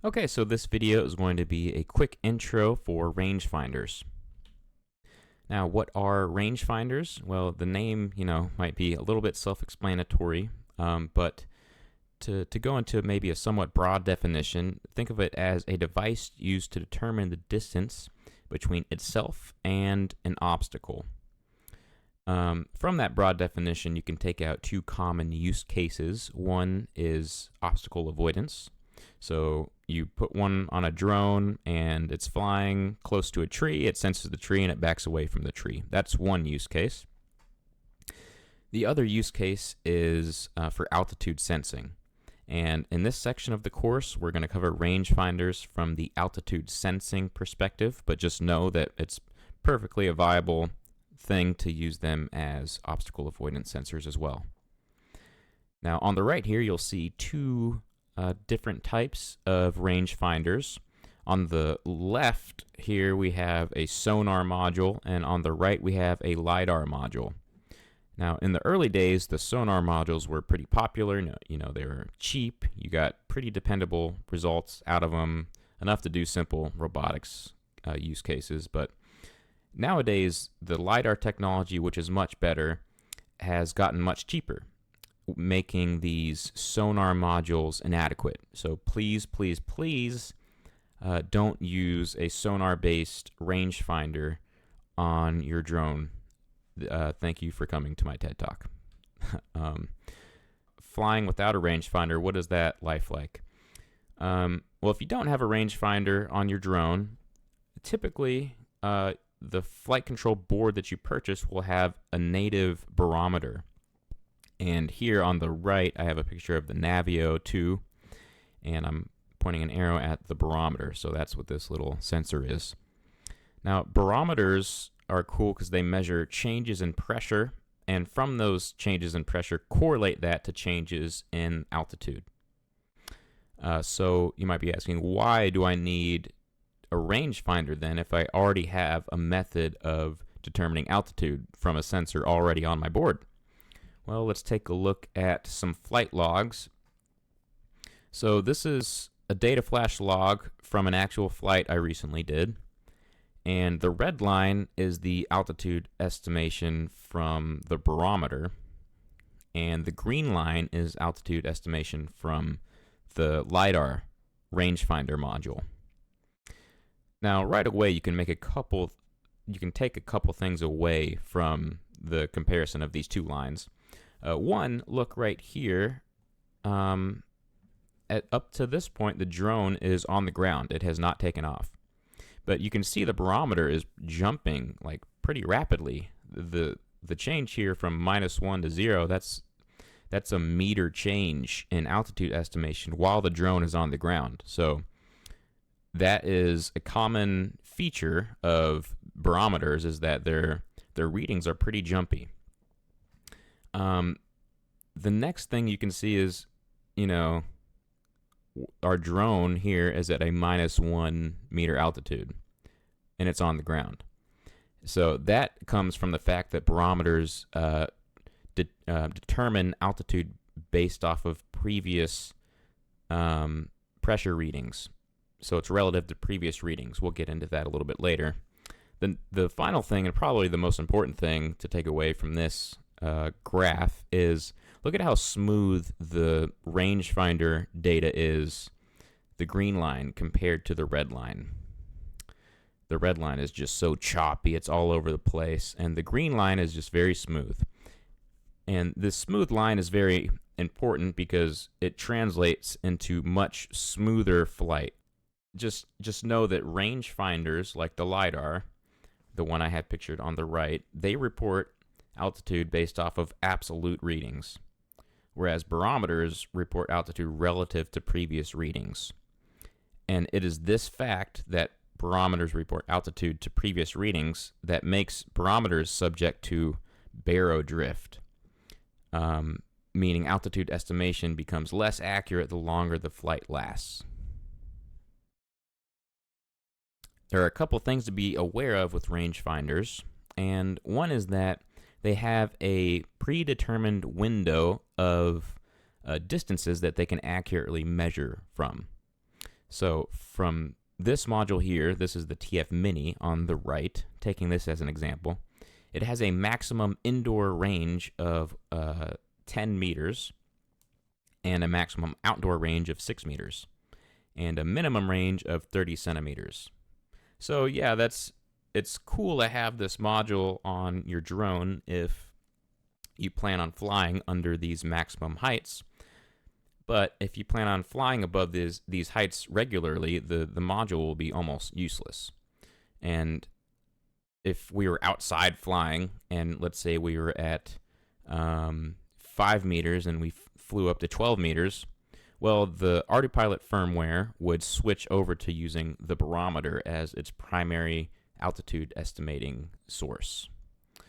Okay, so this video is going to be a quick intro for rangefinders. Now, what are rangefinders? Well, the name, might be a little bit self-explanatory, but to go into maybe a somewhat broad definition, think of it as a device used to determine the distance between itself and an obstacle. From that broad definition, you can take out two common use cases. One is obstacle avoidance. So you put one on a drone and it's flying close to a tree, it senses the tree and it backs away from the tree. That's one use case. The other use case is for altitude sensing. And in this section of the course, we're going to cover rangefinders from the altitude sensing perspective, but just know that it's perfectly a viable thing to use them as obstacle avoidance sensors as well. Now on the right here, you'll see two different types of rangefinders. On the left here we have a sonar module, and on the right we have a LiDAR module. Now in the early days, the sonar modules were pretty popular. They were cheap, you got pretty dependable results out of them, enough to do simple robotics use cases. But nowadays the LiDAR technology, which is much better, has gotten much cheaper, making these sonar modules inadequate. So please don't use a sonar-based rangefinder on your drone. Thank you for coming to my TED Talk. Flying without a rangefinder, what is that life like? Well, if you don't have a rangefinder on your drone, typically the flight control board that you purchase will have a native barometer. And here on the right, I have a picture of the Navio 2, and I'm pointing an arrow at the barometer. So that's what this little sensor is. Now, barometers are cool because they measure changes in pressure, and from those changes in pressure, correlate that to changes in altitude. So you might be asking, why do I need a rangefinder then if I already have a method of determining altitude from a sensor already on my board? Well, let's take a look at some flight logs. So this is a data flash log from an actual flight I recently did. And the red line is the altitude estimation from the barometer. And the green line is altitude estimation from the LiDAR rangefinder module. Now, right away, you can take a couple things away from the comparison of these two lines. One, look right here. Up to this point, the drone is on the ground. It has not taken off. But you can see the barometer is jumping like pretty rapidly. The change here from -1 to 0, that's a meter change in altitude estimation while the drone is on the ground. So that is a common feature of barometers, is that their readings are pretty jumpy. The next thing you can see is, our drone here is at a -1 meter altitude, and it's on the ground. So that comes from the fact that barometers determine altitude based off of previous pressure readings. So it's relative to previous readings. We'll get into that a little bit later. The final thing, and probably the most important thing to take away from this graph, is look at how smooth the rangefinder data is, the green line compared to the red line. The red line is just so choppy, it's all over the place, and the green line is just very smooth. And this smooth line is very important because it translates into much smoother flight. Just know that rangefinders like the LiDAR, the one I have pictured on the right, they report altitude based off of absolute readings, whereas barometers report altitude relative to previous readings. And it is this fact that barometers report altitude to previous readings that makes barometers subject to barodrift, meaning altitude estimation becomes less accurate the longer the flight lasts. There are a couple things to be aware of with rangefinders, and one is that they have a predetermined window of distances that they can accurately measure from. So from this module here, this is the TF Mini on the right, taking this as an example. It has a maximum indoor range of 10 meters and a maximum outdoor range of 6 meters and a minimum range of 30 centimeters. So yeah, it's cool to have this module on your drone if you plan on flying under these maximum heights. But if you plan on flying above these heights regularly, the module will be almost useless. And if we were outside flying, and let's say we were at 5 meters and we flew up to 12 meters, well, the Autopilot firmware would switch over to using the barometer as its primary altitude estimating source.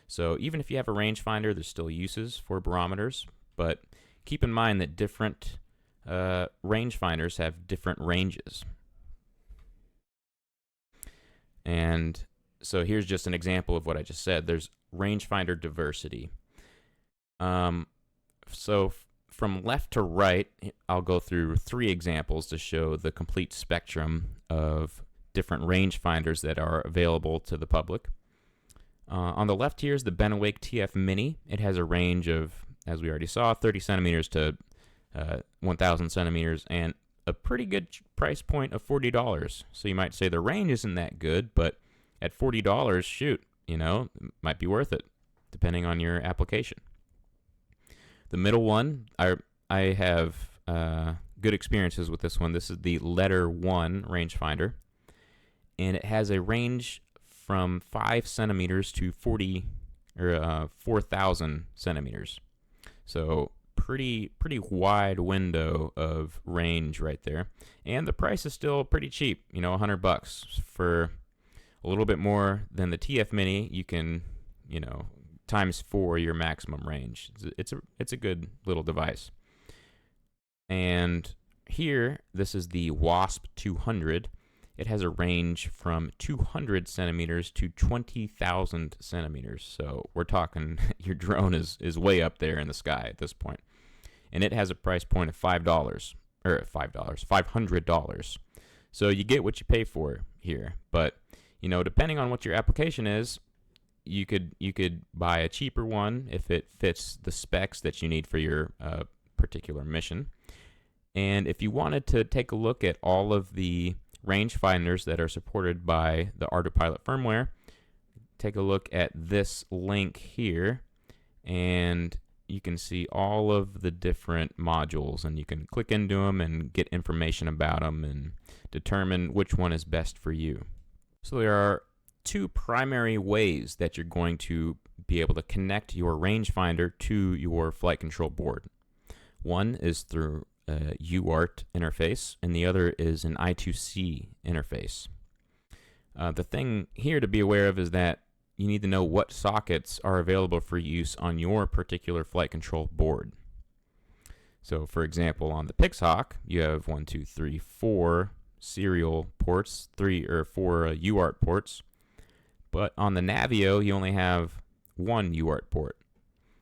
So even if you have a rangefinder, there's still uses for barometers, but keep in mind that different rangefinders have different ranges. And so here's just an example of what I just said. There's rangefinder diversity. So from left to right, I'll go through 3 examples to show the complete spectrum of different rangefinders that are available to the public. On the left here is the Benawake TF Mini. It has a range of, as we already saw, 30 centimeters to 1,000 centimeters, and a pretty good price point of $40. So you might say the range isn't that good, but at $40, shoot, you know, it might be worth it, depending on your application. The middle one, I have good experiences with this one. This is the Letter 1 rangefinder, and it has a range from 5 centimeters to 4,000 centimeters. So pretty wide window of range right there, and the price is still pretty cheap. You know, $100 for a little bit more than the TF Mini. You can, you know, times 4 your maximum range. It's a good little device. And here, this is the Wasp 200. It has a range from 200 centimeters to 20,000 centimeters. So we're talking your drone is way up there in the sky at this point. And it has a price point of $500. So you get what you pay for here. But, you know, depending on what your application is, you could buy a cheaper one if it fits the specs that you need for your particular mission. And if you wanted to take a look at all of the rangefinders that are supported by the Autopilot firmware, take a look at this link here, and you can see all of the different modules, and you can click into them and get information about them and determine which one is best for you. So there are 2 primary ways that you're going to be able to connect your rangefinder to your flight control board. One is through a UART interface, and the other is an I2C interface. The thing here to be aware of is that you need to know what sockets are available for use on your particular flight control board. So for example, on the Pixhawk, you have 1, 2, 3, 4 serial ports, 3 or 4 UART ports. But on the Navio, you only have 1 UART port,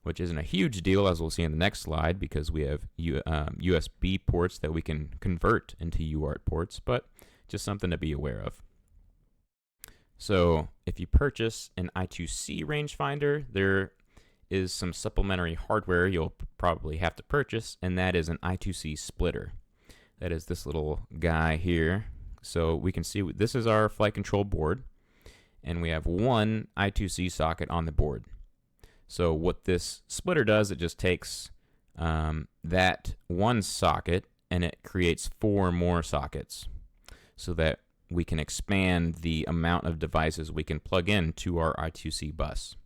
which isn't a huge deal, as we'll see in the next slide, because we have USB ports that we can convert into UART ports, but just something to be aware of. So if you purchase an I2C rangefinder, there is some supplementary hardware you'll probably have to purchase, and that is an I2C splitter. That is this little guy here. So we can see this is our flight control board, and we have 1 I2C socket on the board. So what this splitter does, it just takes that 1 socket and it creates 4 more sockets so that we can expand the amount of devices we can plug in to our I2C bus.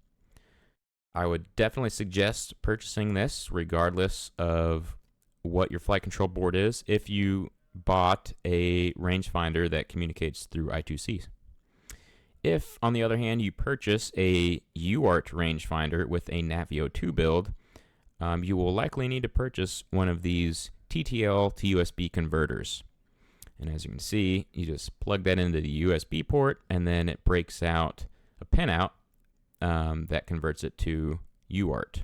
I would definitely suggest purchasing this regardless of what your flight control board is if you bought a rangefinder that communicates through I2C. If, on the other hand, you purchase a UART rangefinder with a Navio 2 build, you will likely need to purchase one of these TTL to USB converters. And as you can see, you just plug that into the USB port, and then it breaks out a pinout that converts it to UART.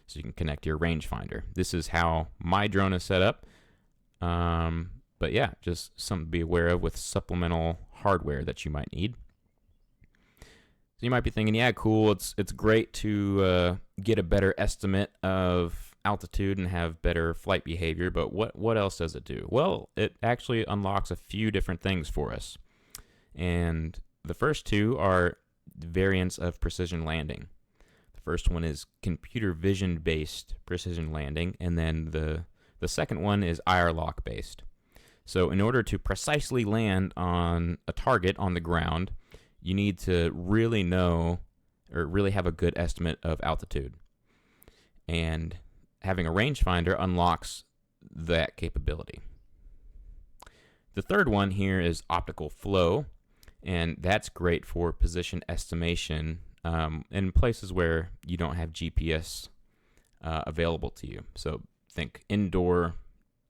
So you can connect your rangefinder. This is how my drone is set up. But yeah, just something to be aware of with supplemental hardware that you might need. So you might be thinking, yeah, cool, it's great to get a better estimate of altitude and have better flight behavior, but what else does it do? Well, it actually unlocks a few different things for us. And the first two are variants of precision landing. The first one is computer vision based precision landing, and then the second one is IR lock based. So in order to precisely land on a target on the ground, you need to really know or really have a good estimate of altitude. And having a rangefinder unlocks that capability. The third one here is optical flow, and that's great for position estimation in places where you don't have GPS available to you. So think indoor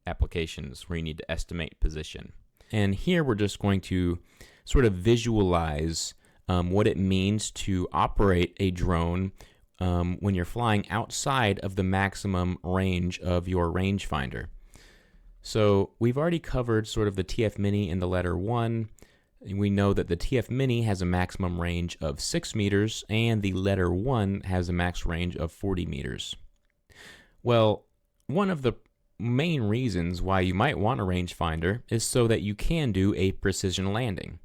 applications where you need to estimate position. And here we're just going to sort of visualize what it means to operate a drone when you're flying outside of the maximum range of your rangefinder. So we've already covered sort of the TF Mini in the letter 1. We know that the TF Mini has a maximum range of 6 meters, and the letter 1 has a max range of 40 meters. Well, one of the main reasons why you might want a rangefinder is so that you can do a precision landing.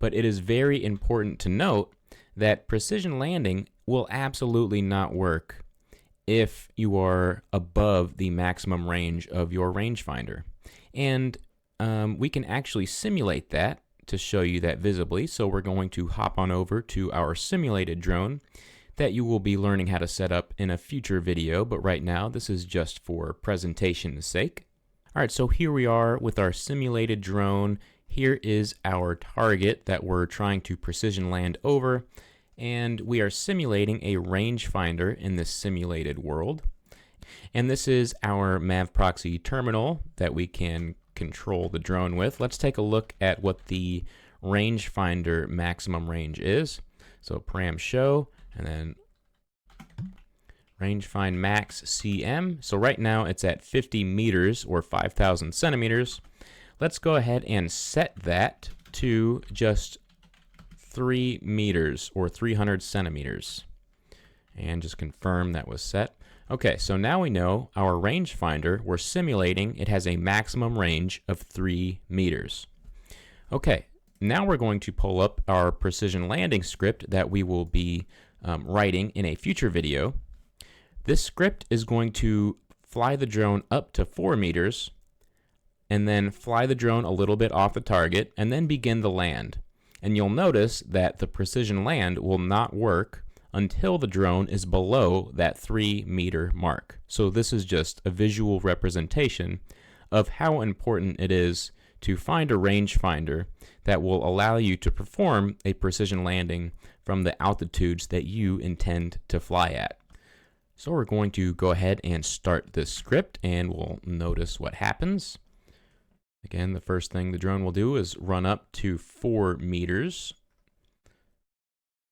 But it is very important to note that precision landing will absolutely not work if you are above the maximum range of your rangefinder. And we can actually simulate that to show you that visibly. So we're going to hop on over to our simulated drone that you will be learning how to set up in a future video, but right now this is just for presentation's sake. All right, so here we are with our simulated drone. Here is our target that we're trying to precision land over, and we are simulating a rangefinder in this simulated world. And this is our MAV proxy terminal that we can control the drone with. Let's take a look at what the rangefinder maximum range is. So param show, and then rangefind max CM. So right now it's at 50 meters or 5,000 centimeters. Let's go ahead and set that to just 3 meters or 300 centimeters. And just confirm that was set. Okay, so now we know our rangefinder, we're simulating, it has a maximum range of 3 meters. Okay, now we're going to pull up our precision landing script that we will be writing in a future video. This script is going to fly the drone up to 4 meters and then fly the drone a little bit off the target and then begin the land. And you'll notice that the precision land will not work until the drone is below that 3 meter mark. So this is just a visual representation of how important it is to find a rangefinder that will allow you to perform a precision landing from the altitudes that you intend to fly at. So we're going to go ahead and start this script, and we'll notice what happens. Again, the first thing the drone will do is run up to 4 meters.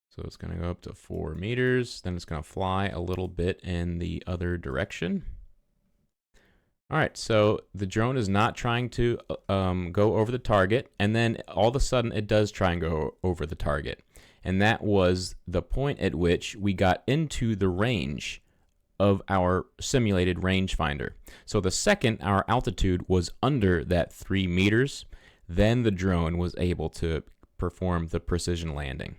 So it's going to go up to 4 meters, then it's going to fly a little bit in the other direction. All right, so the drone is not trying to go over the target, and then all of a sudden it does try and go over the target. And that was the point at which we got into the range of our simulated rangefinder. So the second our altitude was under that 3 meters, then the drone was able to perform the precision landing.